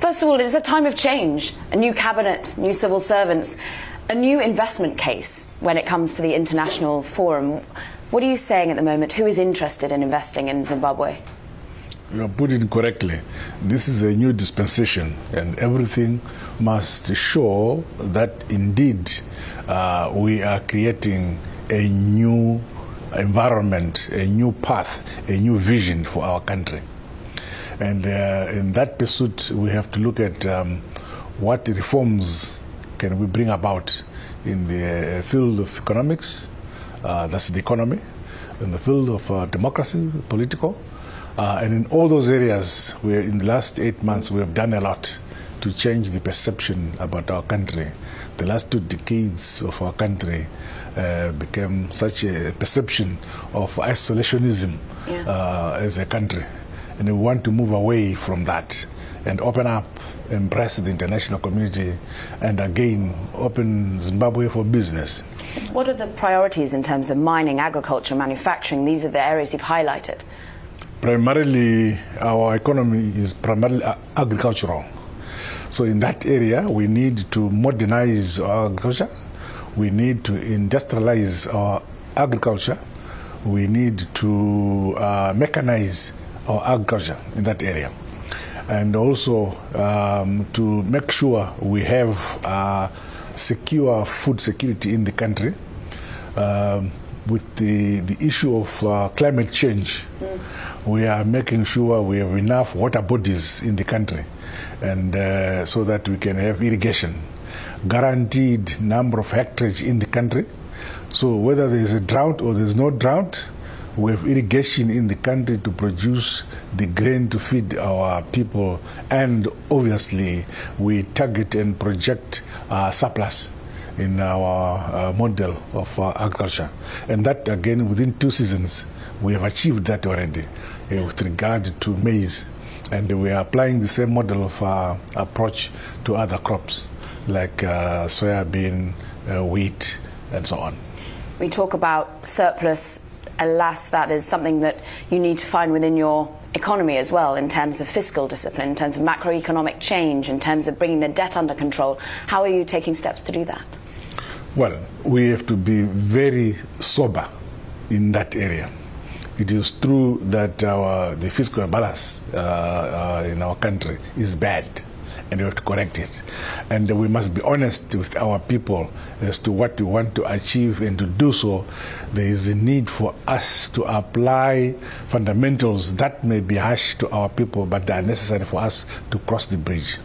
First of all, it's a time of change, a new cabinet, new civil servants, a new investment case when it comes to the international forum. What are you saying at the moment? Who is interested in investing in Zimbabwe? You have put it correctly. This is a new dispensation, and everything must show that indeed we are creating a new environment, a new path, a new vision for our country. And in that pursuit, we have to look at what reforms can we bring about in the field of economics, that's the economy, in the field of democracy, political, and in all those areas where in the last 8 months we have done a lot to change the perception about our country. The last 2 decades of our country became such a perception of isolationism as a country. And we want to move away from that and open up, embrace the international community, and again, open Zimbabwe for business. What are the priorities in terms of mining, agriculture, manufacturing? These are the areas you've highlighted. Primarily, our economy is primarily agricultural. So in that area, we need to modernize our agriculture. We need to industrialize our agriculture. We need to mechanize our agriculture in that area. And also to make sure we have secure food security in the country. With the issue of climate change, we are making sure we have enough water bodies in the country, and so that we can have irrigation, guaranteed number of hectares in the country. So whether there is a drought or there is no drought, we have irrigation in the country to produce the grain to feed our people, and obviously we target and project surplus in our model of agriculture. And that again, within 2 seasons, we have achieved that already with regard to maize. And we are applying the same model of approach to other crops like soybean, wheat, and so on. We talk about surplus. Alas, that is something that you need to find within your economy as well, in terms of fiscal discipline, in terms of macroeconomic change, in terms of bringing the debt under control. How are you taking steps to do that? Well, we have to be very sober in that area. It is true that the fiscal balance in our country is bad, and we have to correct it. And we must be honest with our people as to what we want to achieve, and to do so, there is a need for us to apply fundamentals that may be harsh to our people, but they are necessary for us to cross the bridge.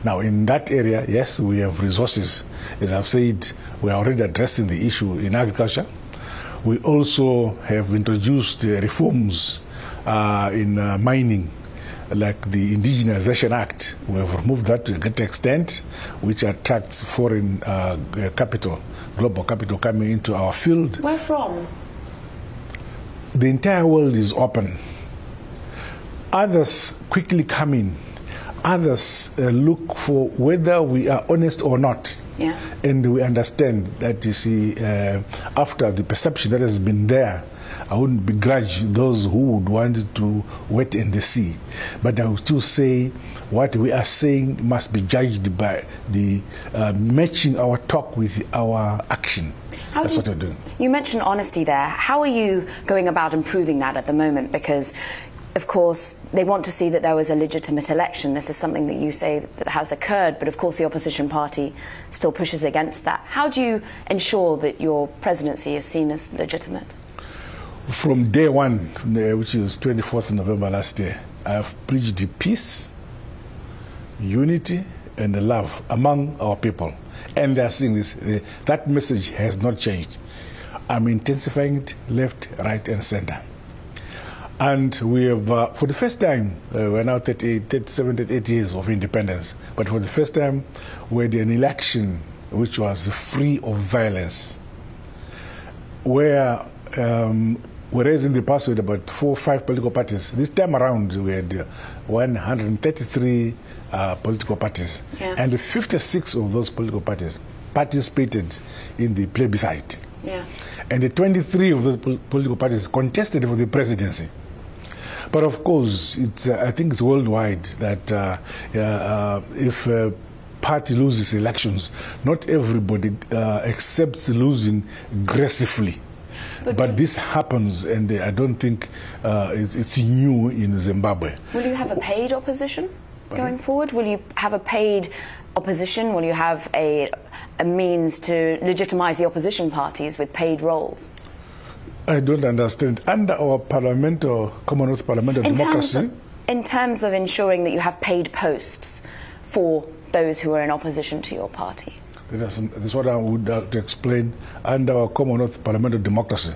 Now, in that area, yes, we have resources. As I've said, we are already addressing the issue in agriculture. We also have introduced reforms in mining, like the Indigenization Act. We have removed that to a great extent, which attracts foreign capital, global capital coming into our field. Where from? The entire world is open. Others quickly come in. Others look for whether we are honest or not. Yeah. And we understand that, you see, after the perception that has been there, I wouldn't begrudge those who would want to wait and see. But I would still say what we are saying must be judged by the matching our talk with our action. That's what we're doing. You mentioned honesty there. How are you going about improving that at the moment? Because of course, they want to see that there was a legitimate election. This is something that you say that has occurred, but of course the opposition party still pushes against that. How do you ensure that your presidency is seen as legitimate? From day one, which is 24th of November last year, I have preached peace, unity, and love among our people. And they are seeing this. That message has not changed. I'm intensifying it left, right, and center. And we have, for the first time, we're now 38 years of independence, but for the first time, we had an election which was free of violence, where, whereas in the past we had about 4 or 5 political parties, this time around we had 133 political parties, and 56 of those political parties participated in the plebiscite. And the 23 of those political parties contested for the presidency. But of course, it's, I think it's worldwide that if a party loses elections, not everybody accepts losing aggressively. But this happens, and I don't think it's new in Zimbabwe. Will you have a paid opposition going forward? Will you have a paid opposition? Will you have a means to legitimize the opposition parties with paid roles? I don't understand. Under our Commonwealth parliamentary democracy... In terms of ensuring that you have paid posts for those who are in opposition to your party. That's what I would have to explain. Under our Commonwealth parliamentary democracy,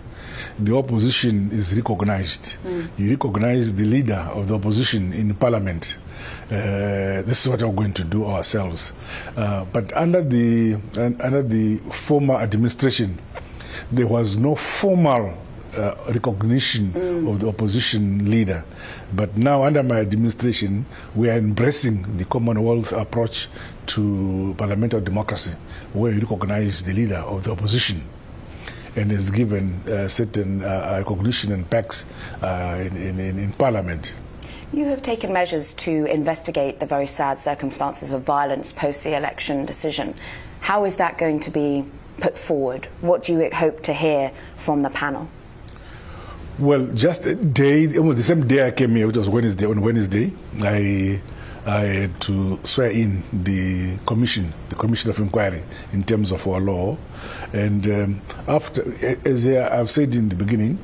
the opposition is recognized. You recognize the leader of the opposition in parliament. This is what we're going to do ourselves. But under the former administration, there was no formal recognition of the opposition leader. But now, under my administration, we are embracing the Commonwealth approach to parliamentary democracy, where you recognize the leader of the opposition and is given certain recognition and perks in Parliament. You have taken measures to investigate the very sad circumstances of violence post the election decision. How is that going to be put forward? What do you hope to hear from the panel? Well, just a day, the same day I came here, which was Wednesday, on Wednesday, I had to swear in the commission of inquiry in terms of our law. And after, as I've said in the beginning,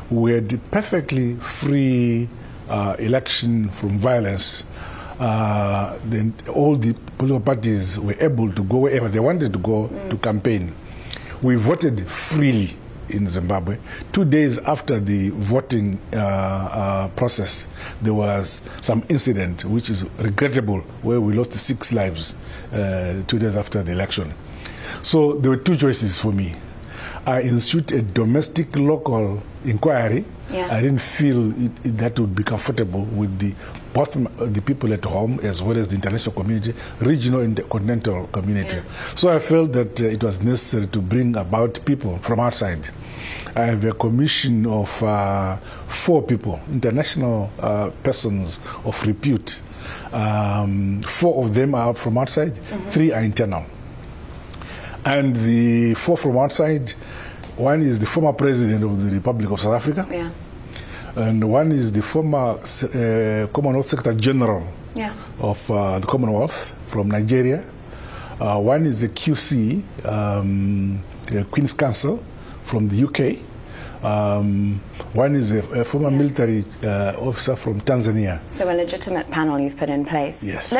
we had perfectly free election from violence. Then all the political parties were able to go wherever they wanted to go to campaign. We voted freely in Zimbabwe. 2 days after the voting process, there was some incident which is regrettable, where we lost 6 lives 2 days after the election. So there were 2 choices for me. I institute a domestic local inquiry. I didn't feel that would be comfortable with both the people at home as well as the international community, regional and continental community. So I felt that it was necessary to bring about people from outside. I have a commission of 4 people, international persons of repute. 4 of them are from outside, 3 are internal. And the 4 from outside, one is the former president of the Republic of South Africa, and one is the former Commonwealth Secretary General of the Commonwealth from Nigeria. One is the QC, Queen's Counsel from the UK. One is a former military officer from Tanzania. So a legitimate panel you've put in place. Yes.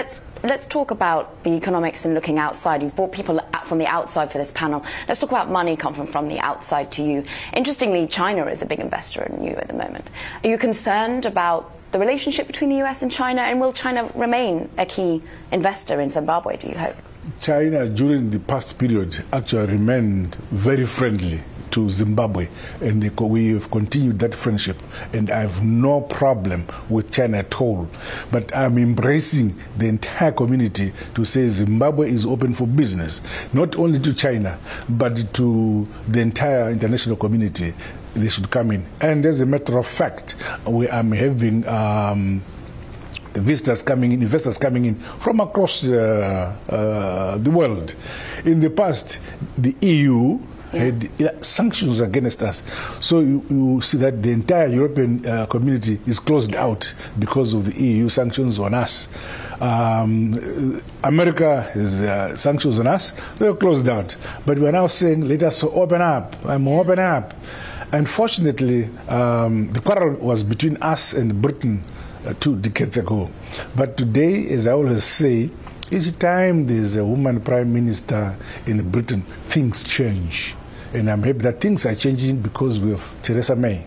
Let's talk about the economics and looking outside. You've brought people from the outside for this panel. Let's talk about money coming from the outside to you. Interestingly, China is a big investor in you at the moment. Are you concerned about the relationship between the US and China, and will China remain a key investor in Zimbabwe, do you hope? China, during the past period, actually remained very friendly to Zimbabwe, and we have continued that friendship, and I have no problem with China at all. But I'm embracing the entire community to say Zimbabwe is open for business, not only to China, but to the entire international community. They should come in. And as a matter of fact, I'm having investors coming in from across the world. In the past, the EU had sanctions against us. So you see that the entire European community is closed out because of the EU sanctions on us. America has sanctions on us. They were closed out. But we are now saying, let us open up. Open up. Unfortunately, the quarrel was between us and Britain 2 decades ago. But today, as I always say, each time there's a woman prime minister in Britain, things change. And I'm happy that things are changing because we have Theresa May.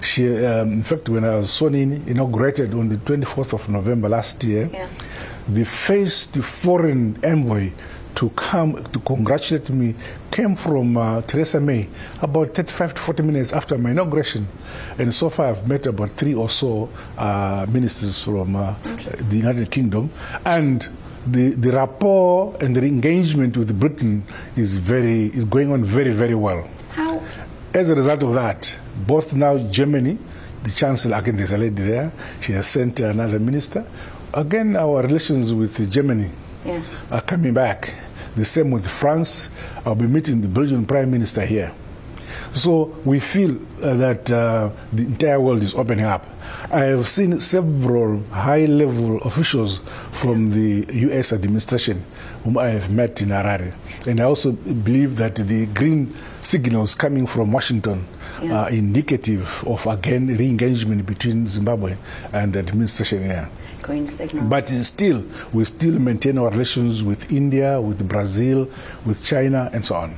She, in fact, when I was sworn in, inaugurated on the 24th of November last year, the first foreign envoy to come to congratulate me came from Theresa May about 35 to 40 minutes after my inauguration. And so far I've met about 3 or so ministers from the United Kingdom. And the rapport and the engagement with Britain is going on very, very well. How? As a result of that, both now Germany, the Chancellor, again, there's a lady there. She has sent another minister. Again, our relations with Germany are coming back. The same with France. I'll be meeting the Belgian Prime Minister here. So we feel that the entire world is opening up. I have seen several high-level officials from the U.S. administration whom I have met in Harare. And I also believe that the green signals coming from Washington are indicative of, again, re-engagement between Zimbabwe and the administration here. Green signals. But still, we still maintain our relations with India, with Brazil, with China, and so on.